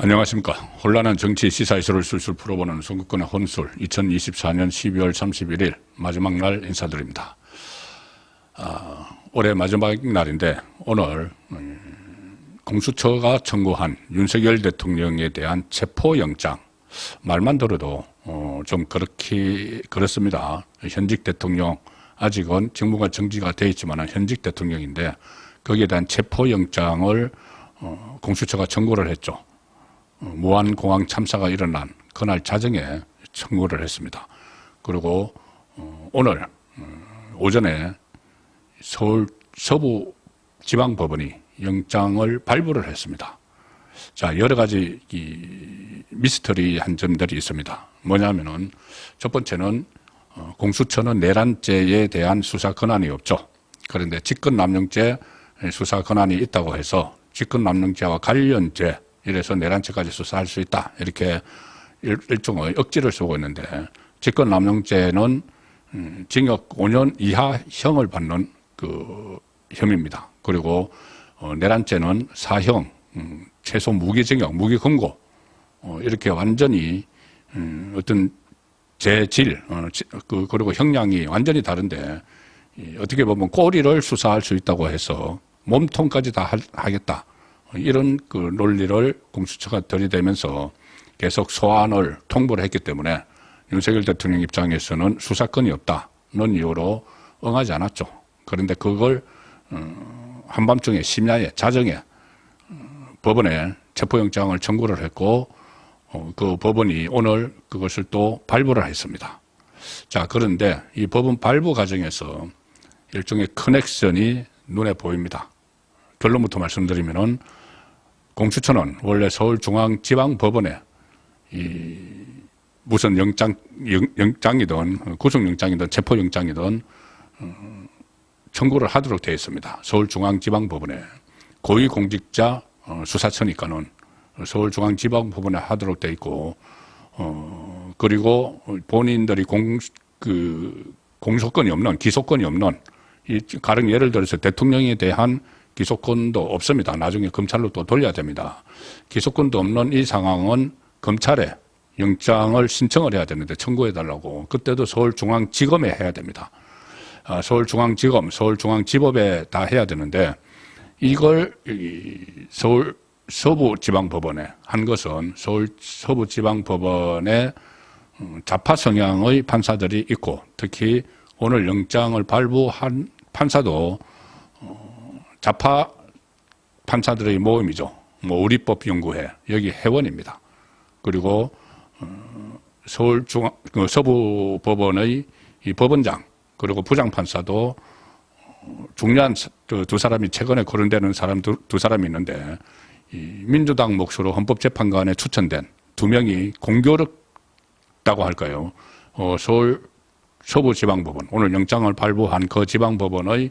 안녕하십니까. 혼란한 정치 시사 이슈를 술술 풀어보는 선거권의 혼술 2024년 12월 31일 마지막 날 인사드립니다. 올해 마지막 날인데 오늘 공수처가 청구한 윤석열 대통령에 대한 체포영장, 말만 들어도 좀 그렇습니다. 현직 대통령, 아직은 직무가 정지가 되어 있지만 현직 대통령인데 거기에 대한 체포영장을 공수처가 청구를 했죠. 무안공항 참사가 일어난 그날 자정에 청구를 했습니다. 그리고 오늘 오전에 서울 서부지방법원이 영장을 발부를 했습니다. 자, 여러 가지 미스터리한 점들이 있습니다. 뭐냐면은 첫 번째는 공수처는 내란죄에 대한 수사 권한이 없죠. 그런데 직권남용죄 수사 권한이 있다고 해서 직권남용죄와 관련죄, 이래서 내란죄까지 수사할 수 있다, 이렇게 일종의 억지를 쓰고 있는데, 직권남용죄는 징역 5년 이하 형을 받는 그 혐의입니다. 그리고 내란죄는 사형, 최소 무기징역, 무기금고, 이렇게 완전히 어떤 죄질, 그리고 형량이 완전히 다른데, 어떻게 보면 꼬리를 수사할 수 있다고 해서 몸통까지 다 하겠다, 이런 그 논리를 공수처가 들이대면서 계속 소환을 통보를 했기 때문에 윤석열 대통령 입장에서는 수사권이 없다는 이유로 응하지 않았죠. 그런데 그걸 한밤중에 심야에 자정에 법원에 체포영장을 청구를 했고, 그 법원이 오늘 그것을 또 발부를 했습니다. 자, 그런데 이 법원 발부 과정에서 일종의 커넥션이 눈에 보입니다. 결론부터 말씀드리면은 공수처는 원래 서울중앙지방법원에 무슨 영장이든 구속영장이든 체포영장이든 청구를 하도록 되어 있습니다. 서울중앙지방법원에 고위공직자 수사처니까는 서울중앙지방법원에 하도록 되어 있고, 그리고 본인들이 공소권이 없는, 기소권이 없는, 가령 예를 들어서 대통령에 대한 기소권도 없습니다. 나중에 검찰로 또 돌려야 됩니다. 기소권도 없는 이 상황은 검찰에 영장을 신청을 해야 되는데, 청구해달라고. 그때도 서울중앙지검에 해야 됩니다. 서울중앙지검, 서울중앙지법에 다 해야 되는데, 이걸 서울 서부지방법원에 한 것은 서울 서부지방법원에 좌파 성향의 판사들이 있고, 특히 오늘 영장을 발부한 판사도 좌파 판사들의 모임이죠. 우리법연구회, 여기 회원입니다. 그리고 서부법원의 이 법원장, 그리고 부장판사도 중요한 두 사람이 최근에 거론되는 사람 두 사람이 있는데, 이 민주당 몫으로 헌법재판관에 추천된 두 명이 공교롭다고 할까요? 서울 서부지방법원, 오늘 영장을 발부한 그 지방법원의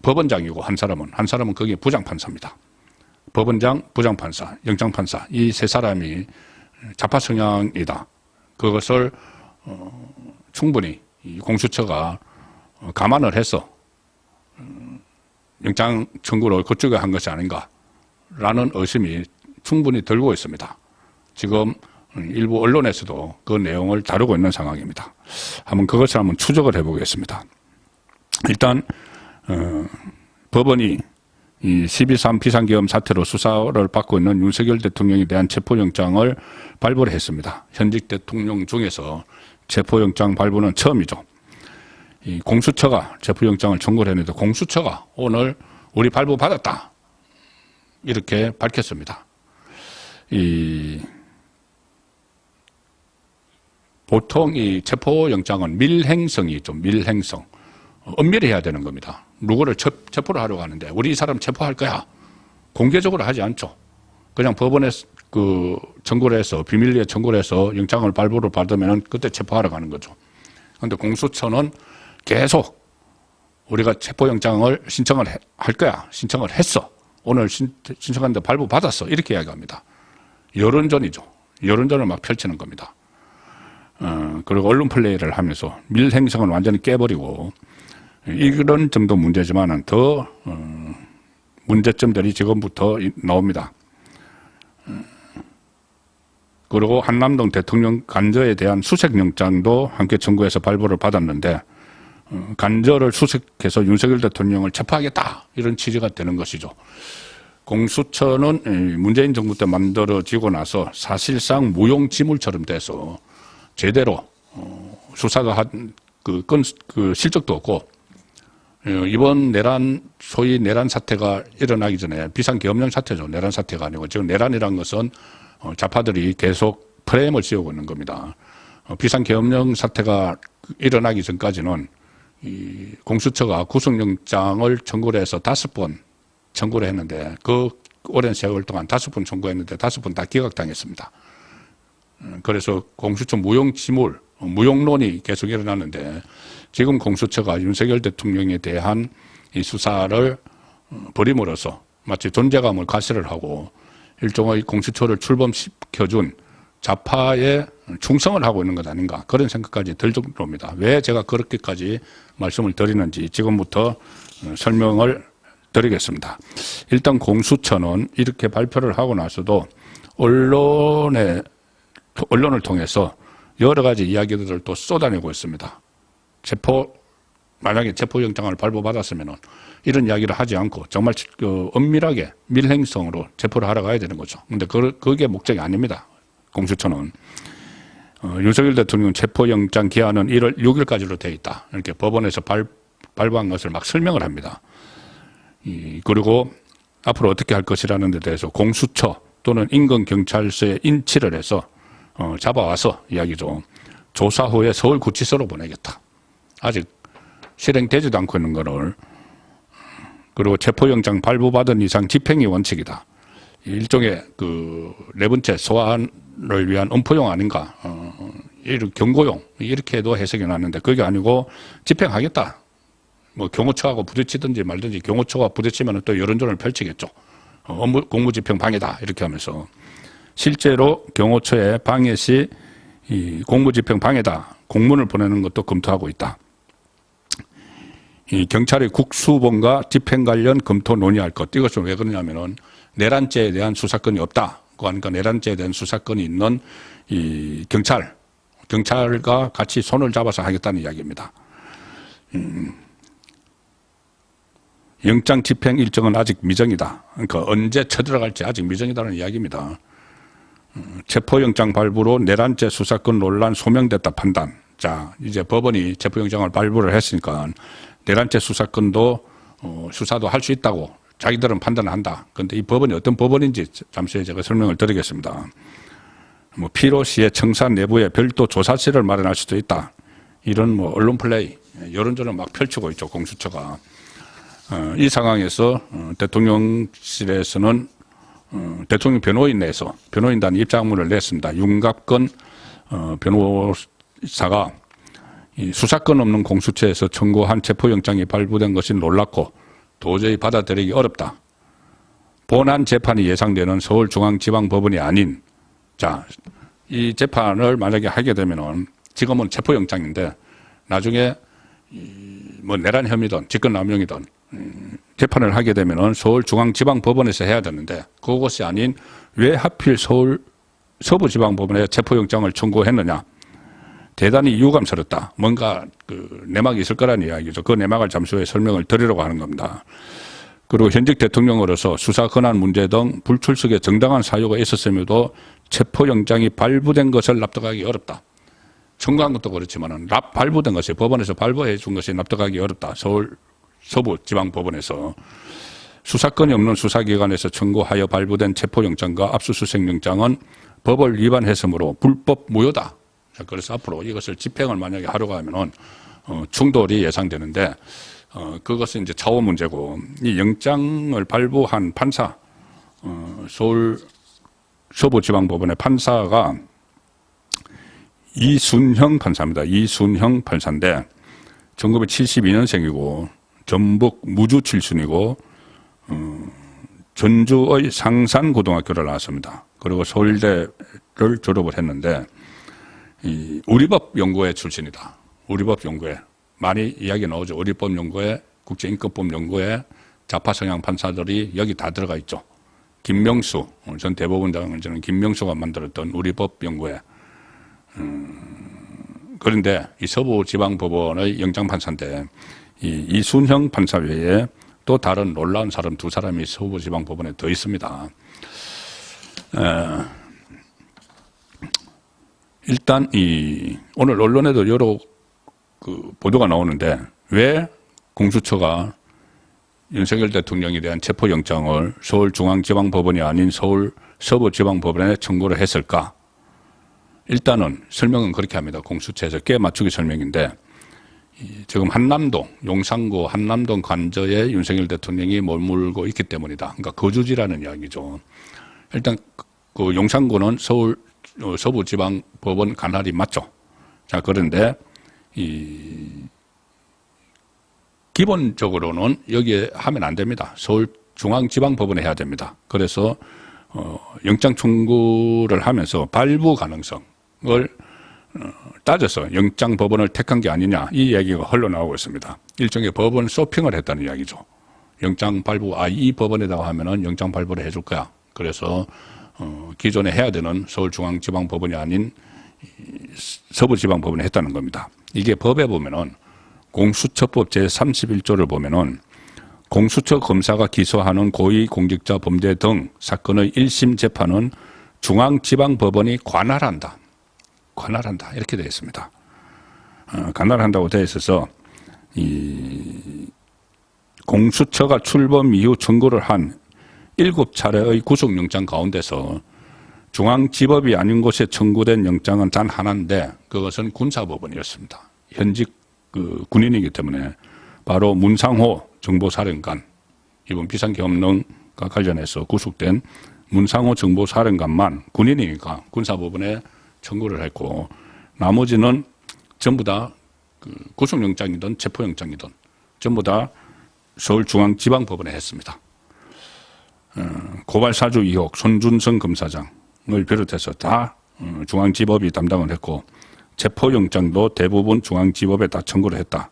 법원장이고, 한 사람은 거기에 부장판사입니다. 법원장, 부장판사, 영장판사, 이 세 사람이 좌파 성향이다. 그것을 충분히 공수처가 감안을 해서 영장 청구를 그쪽에 한 것이 아닌가라는 의심이 충분히 들고 있습니다. 지금 일부 언론에서도 그 내용을 다루고 있는 상황입니다. 그것을 한번 추적을 해보겠습니다. 일단 법원이 이 12.3 비상계엄 사태로 수사를 받고 있는 윤석열 대통령에 대한 체포영장을 발부를 했습니다. 현직 대통령 중에서 체포영장 발부는 처음이죠. 이 공수처가 체포영장을 청구를 했는데, 공수처가 오늘 우리 발부 받았다, 이렇게 밝혔습니다. 보통 이 체포영장은 밀행성이 있죠. 밀행성. 엄밀히 해야 되는 겁니다. 누구를 체포를 하려고 하는데, 우리 이 사람 체포할 거야, 공개적으로 하지 않죠. 그냥 법원에 청구를 해서, 비밀리에 청구를 해서 영장을 발부를 받으면 그때 체포하러 가는 거죠. 그런데 공수처는 계속 우리가 체포영장을 신청을 할 거야, 신청을 했어, 오늘 신청했는데 발부 받았어, 이렇게 이야기합니다. 여론전이죠. 여론전을 막 펼치는 겁니다. 그리고 언론 플레이를 하면서 밀행성은 완전히 깨버리고, 이런 점도 문제지만 더 문제점들이 지금부터 나옵니다. 그리고 한남동 대통령 간저에 대한 수색영장도 함께 청구해서 발부를 받았는데 간저를 수색해서 윤석열 대통령을 체포하겠다 이런 취지가 되는 것이죠. 공수처는 문재인 정부 때 만들어지고 나서 사실상 무용지물처럼 돼서 제대로 수사가 한 그 실적도 없고 이번 소위 내란 사태가 일어나기 전에 비상계엄령 사태죠. 내란 사태가 아니고 지금 내란이란 것은 좌파들이 계속 프레임을 씌우고 있는 겁니다. 비상계엄령 사태가 일어나기 전까지는 이 공수처가 구속영장을 청구를 해서 5번 청구를 했는데 그 오랜 세월 동안 5번 청구했는데 5번 다 기각당했습니다. 그래서 공수처 무용지물, 무용론이 계속 일어나는데 지금 공수처가 윤석열 대통령에 대한 이 수사를 벌임으로써 마치 존재감을 과시를 하고 일종의 공수처를 출범시켜준 좌파에 충성을 하고 있는 것 아닌가 그런 생각까지 들 정도입니다. 왜 제가 그렇게까지 말씀을 드리는지 지금부터 설명을 드리겠습니다. 일단 공수처는 이렇게 발표를 하고 나서도 언론을 통해서 여러 가지 이야기들을 또 쏟아내고 있습니다. 만약에 체포영장을 발부받았으면 이런 이야기를 하지 않고 정말 엄밀하게 밀행성으로 체포를 하러 가야 되는 거죠. 근데 그게 목적이 아닙니다. 공수처는. 윤석열 대통령 체포영장 기한은 1월 6일까지로 되어 있다. 이렇게 법원에서 발부한 것을 막 설명을 합니다. 그리고 앞으로 어떻게 할 것이라는 데 대해서 공수처 또는 인근경찰서에 인치를 해서 잡아와서 이야기죠. 조사 후에 서울구치소로 보내겠다. 아직 실행되지도 않고 있는 거를. 그리고 체포영장 발부받은 이상 집행이 원칙이다. 일종의 네 번째 소환을 위한 엄포용 아닌가. 경고용 이렇게도 해석이 나는데 그게 아니고 집행하겠다. 뭐 경호처하고 부딪히든지 말든지 경호처가 부딪히면 또 여론전을 펼치겠죠. 공무집행 방해다 이렇게 하면서 실제로 경호처에 방해 시 이 공무집행 방해다 공문을 보내는 것도 검토하고 있다. 이 경찰의 국수본과 집행 관련 검토 논의할 것. 이것은 왜 그러냐면은 내란죄에 대한 수사권이 없다. 그러니까 내란죄에 대한 수사권이 있는 이 경찰과 같이 손을 잡아서 하겠다는 이야기입니다. 영장 집행 일정은 아직 미정이다. 그러니까 언제 쳐들어갈지 아직 미정이다는 이야기입니다. 체포영장 발부로 내란죄 수사권 논란 소명됐다 판단. 자, 이제 법원이 체포영장을 발부를 했으니까 내란죄 수사권도 수사도 할 수 있다고 자기들은 판단한다. 그런데 이 법원이 어떤 법원인지 잠시 제가 설명을 드리겠습니다. 뭐 필요시에 청사 내부에 별도 조사실을 마련할 수도 있다. 이런 언론 플레이, 여론전을 막 펼치고 있죠, 공수처가. 이 상황에서 대통령실에서는 대통령 변호인 내에서 변호인단 입장문을 냈습니다. 윤갑건 변호사가 이 수사권 없는 공수처에서 청구한 체포영장이 발부된 것이 놀랍고 도저히 받아들이기 어렵다. 본안 재판이 예상되는 서울중앙지방법원이 아닌, 자, 이 재판을 만약에 하게 되면은 지금은 체포영장인데 나중에 뭐 내란 혐의든 직권남용이든 재판을 하게 되면은 서울중앙지방법원에서 해야 되는데 그것이 아닌 왜 하필 서울 서부지방법원에 체포영장을 청구했느냐. 대단히 유감스럽다. 뭔가 내막이 있을 거라는 이야기죠. 그 내막을 잠시 후에 설명을 드리려고 하는 겁니다. 그리고 현직 대통령으로서 수사 권한 문제 등 불출석에 정당한 사유가 있었음에도 체포영장이 발부된 것을 납득하기 어렵다. 청구한 것도 그렇지만 발부된 것이 법원에서 발부해 준 것이 납득하기 어렵다. 서울 서부지방법원에서 수사권이 없는 수사기관에서 청구하여 발부된 체포영장과 압수수색영장은 법을 위반했으므로 불법 무효다. 그래서 앞으로 이것을 집행을 만약에 하려고 하면은 충돌이 예상되는데 그것은 이제 차후 문제고 이 영장을 발부한 판사 서울 서부지방법원의 판사가 이순형 판사입니다. 이순형 판사인데 1972년생이고 전북 무주 출신이고 전주의 상산고등학교를 나왔습니다. 그리고 서울대를 졸업을 했는데 이 우리법 연구회 출신이다. 우리법 연구회 많이 이야기 나오죠. 우리법 연구회, 국제인권법 연구회, 좌파 성향 판사들이 여기 다 들어가 있죠. 김명수 전 대법원장은 저는 김명수가 만들었던 우리법연구회. 그런데 이 서부지방법원의 영장판사인데 이순형 판사 외에 또 다른 놀라운 사람 두 사람이 서부지방법원에 더 있습니다. 일단 오늘 언론에도 여러 보도가 나오는데 왜 공수처가 윤석열 대통령에 대한 체포영장을 서울중앙지방법원이 아닌 서울 서부지방법원에 청구를 했을까? 일단은 설명은 그렇게 합니다. 공수처에서 꽤 맞추기 설명인데 지금 한남동, 용산구 한남동 관저에 윤석열 대통령이 머물고 있기 때문이다. 그러니까 거주지라는 이야기죠. 일단 그 용산구는 서울 서부지방법원 관할이 맞죠. 자, 그런데 기본적으로는 여기에 하면 안 됩니다. 서울중앙지방법원에 해야 됩니다. 그래서 영장 청구를 하면서 발부 가능성을 따져서 영장법원을 택한 게 아니냐 이 이야기가 흘러나오고 있습니다. 일종의 법원 쇼핑을 했다는 이야기죠. 영장 발부, 이 법원에다가 하면은 영장 발부를 해줄 거야. 그래서 기존에 해야 되는 서울중앙지방법원이 아닌 서부지방법원에 했다는 겁니다. 이게 법에 보면은 공수처법 제31조를 보면은 공수처 검사가 기소하는 고위공직자 범죄 등 사건의 1심 재판은 중앙지방법원이 관할한다. 관할한다. 이렇게 되어 있습니다. 관할한다고 되어 있어서 공수처가 출범 이후 청구를 한 7차례의 구속영장 가운데서 중앙지법이 아닌 곳에 청구된 영장은 단 하나인데 그것은 군사법원이었습니다. 현직 군인이기 때문에 바로 문상호 정보사령관, 이번 비상계엄령과 관련해서 구속된 문상호 정보사령관만 군인이니까 군사법원에 청구를 했고 나머지는 전부 다 구속영장이든 체포영장이든 전부 다 서울중앙지방법원에 했습니다. 고발사주 의혹 손준성 검사장을 비롯해서 다 중앙지법이 담당을 했고 체포영장도 대부분 중앙지법에 다 청구를 했다.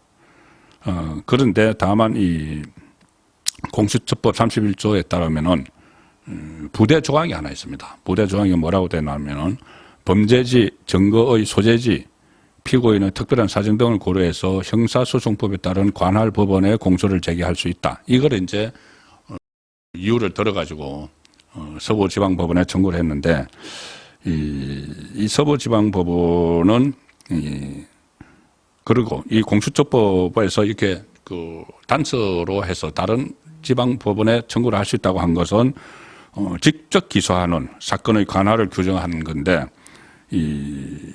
그런데 다만 이 공수처법 31조에 따르면은 부대 조항이 하나 있습니다. 부대 조항이 뭐라고 되냐면은 범죄지, 증거의 소재지, 피고인의 특별한 사정 등을 고려해서 형사소송법에 따른 관할 법원에 공소를 제기할 수 있다. 이걸 이제 이유를 들어가지고 서부지방법원에 청구를 했는데 이 서부지방법원은 그리고 이 공수처법에서 이렇게 단서로 해서 다른 지방법원에 청구를 할 수 있다고 한 것은 직접 기소하는 사건의 관할을 규정하는 건데 이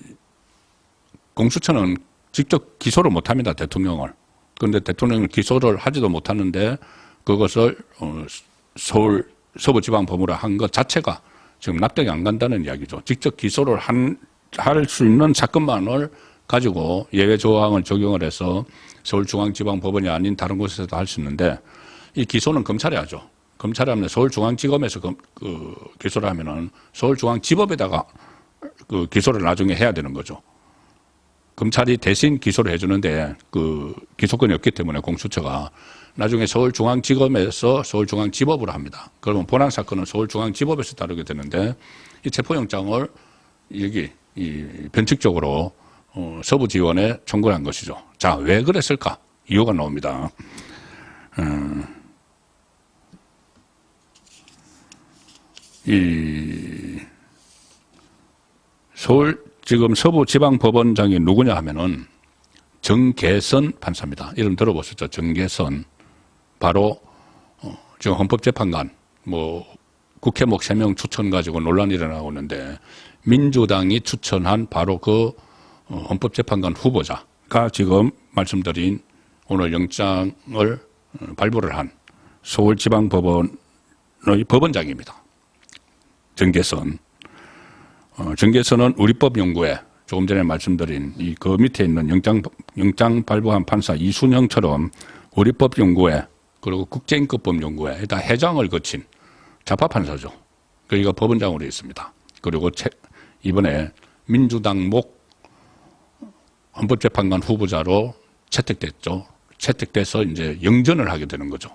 공수처는 직접 기소를 못합니다. 대통령을. 그런데 대통령을 기소를 하지도 못하는데 그것을 서울 서부지방법원으로 한 것 자체가 지금 납득이 안 간다는 이야기죠. 직접 기소를 할 수 있는 사건만을 가지고 예외 조항을 적용을 해서 서울중앙지방법원이 아닌 다른 곳에서도 할 수 있는데 이 기소는 검찰이 하죠. 검찰이 하면 서울중앙지검에서 기소를 하면은 서울중앙지법에다가 기소를 나중에 해야 되는 거죠. 검찰이 대신 기소를 해주는데 기소권이 없기 때문에 공수처가 나중에 서울중앙지검에서 서울중앙지법으로 합니다. 그러면 본안 사건은 서울중앙지법에서 다루게 되는데 이 체포영장을 여기 변칙적으로 서부지원에 청구를 한 것이죠. 자, 왜 그랬을까? 이유가 나옵니다. 지금 서부지방법원장이 누구냐 하면은 정계선 판사입니다. 이름 들어보셨죠? 정계선. 바로 지금 헌법재판관 국회목 3명 추천 가지고 논란이 일어나고 있는데 민주당이 추천한 바로 그 헌법재판관 후보자가 지금 말씀드린 오늘 영장을 발부를 한 서울지방법원의 법원장입니다. 정계선. 정계선은 우리법연구회 조금 전에 말씀드린 그 밑에 있는 영장 발부한 판사 이순형처럼 우리법연구회 그리고 국제인권법연구회 다 회장을 거친 좌파판사죠. 그러니까 법원장으로 있습니다. 그리고 이번에 민주당 목 헌법재판관 후보자로 채택됐죠. 채택돼서 이제 영전을 하게 되는 거죠.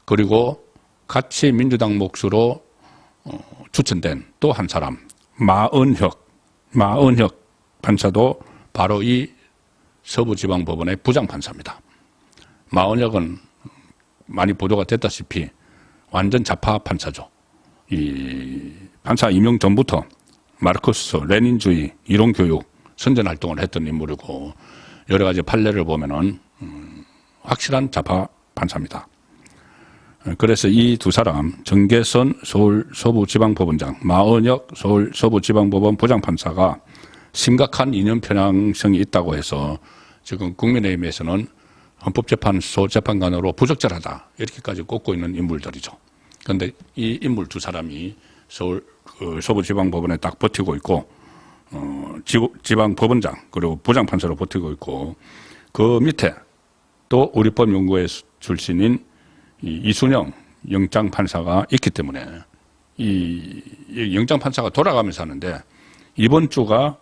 그리고 같이 민주당 몫으로 추천된 또 한 사람 마은혁 판사도 바로 이 서부지방법원의 부장판사입니다. 마은혁은 많이 보도가 됐다시피 완전 좌파 판사죠. 이 판사 임용 전부터 마르크스, 레닌주의, 이론교육 선전활동을 했던 인물이고 여러 가지 판례를 보면은 확실한 좌파 판사입니다. 그래서 이 두 사람 정계선 서울 서부지방법원장, 마은혁 서울 서부지방법원 부장판사가 심각한 이념 편향성이 있다고 해서 지금 국민의힘에서는 헌법재판소 재판관으로 부적절하다 이렇게까지 꼽고 있는 인물들이죠. 그런데 이 인물 두 사람이 서울 서부지방법원에 딱 버티고 있고 지방법원장 그리고 부장판사로 버티고 있고 그 밑에 또 우리법연구회 출신인 이순영 영장판사가 있기 때문에 이 영장판사가 돌아가면서 하는데 이번 주가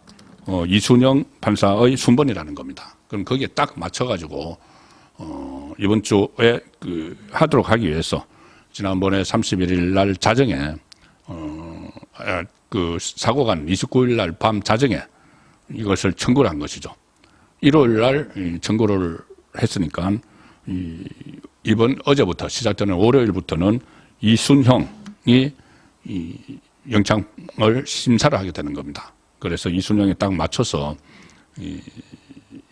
이순영 판사의 순번이라는 겁니다. 그럼 거기에 딱 맞춰가지고 이번 주에 하도록 하기 위해서 지난번에 31일 날 자정에 사고가 난 29일 날 밤 자정에 이것을 청구를 한 것이죠. 1월 날 청구를 했으니까 어제부터 시작되는 월요일부터는 이순형이 영장을 심사를 하게 되는 겁니다. 그래서 이순형에 딱 맞춰서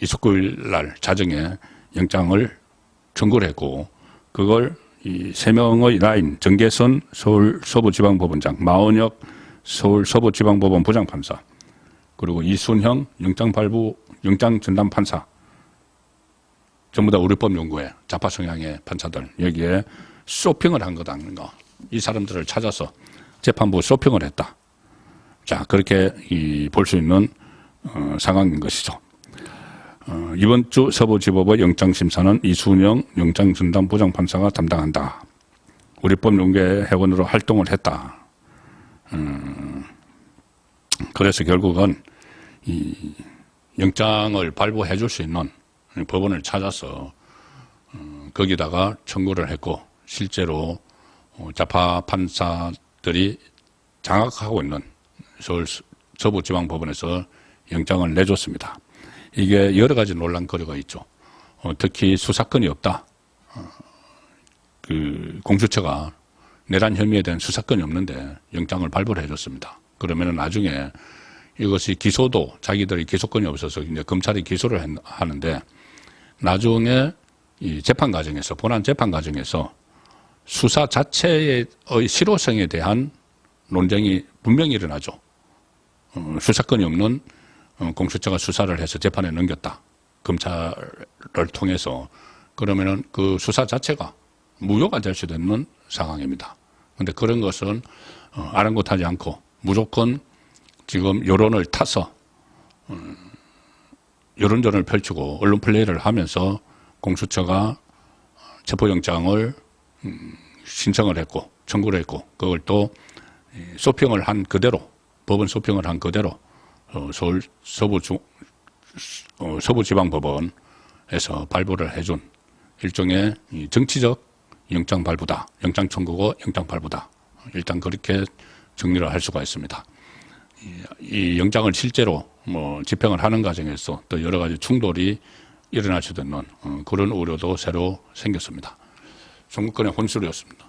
29일 날 자정에 영장을 청구를 했고 그걸 이 세 명의 라인 정계선 서울 서부지방법원장, 마은혁 서울 서부지방법원 부장판사 그리고 이순형 영장전담판사 전부 다 우리법연구회 좌파 성향의 판사들 여기에 쇼핑을 한 거다는 거. 이 사람들을 찾아서 재판부 쇼핑을 했다. 자 그렇게 볼 수 있는 상황인 것이죠. 이번 주 서부지법의 영장심사는 이순영 영장전담 부장판사가 담당한다. 우리법연구회 회원으로 활동을 했다. 그래서 결국은 이 영장을 발부해 줄 수 있는 법원을 찾아서 거기다가 청구를 했고 실제로 좌파 판사들이 장악하고 있는 서울 서부지방법원에서 영장을 내줬습니다. 이게 여러 가지 논란거리가 있죠. 특히 수사권이 없다. 공수처가 내란 혐의에 대한 수사권이 없는데 영장을 발부를 해줬습니다. 그러면 나중에 이것이 기소도 자기들이 기소권이 없어서 이제 검찰이 기소를 하는데 나중에 이 재판 과정에서 본안 재판 과정에서 수사 자체의 실효성에 대한 논쟁이 분명히 일어나죠. 수사권이 없는 공수처가 수사를 해서 재판에 넘겼다. 검찰을 통해서 그러면은 그 수사 자체가 무효가 될 수도 있는 상황입니다. 그런데 그런 것은 아랑곳하지 않고 무조건 지금 여론을 타서 여론전을 펼치고 언론 플레이를 하면서 공수처가 체포영장을 신청을 했고 청구를 했고 그걸 또 소평을 한 그대로 법원 소평을 한 그대로 서울 서부지방법원에서 발부를 해준 일종의 정치적 영장 발부다. 영장 청구고 영장 발부다. 일단 그렇게 정리를 할 수가 있습니다. 이 영장을 실제로 집행을 하는 과정에서 또 여러 가지 충돌이 일어날 수도 있는 그런 우려도 새로 생겼습니다. 정권의 혼술이었습니다.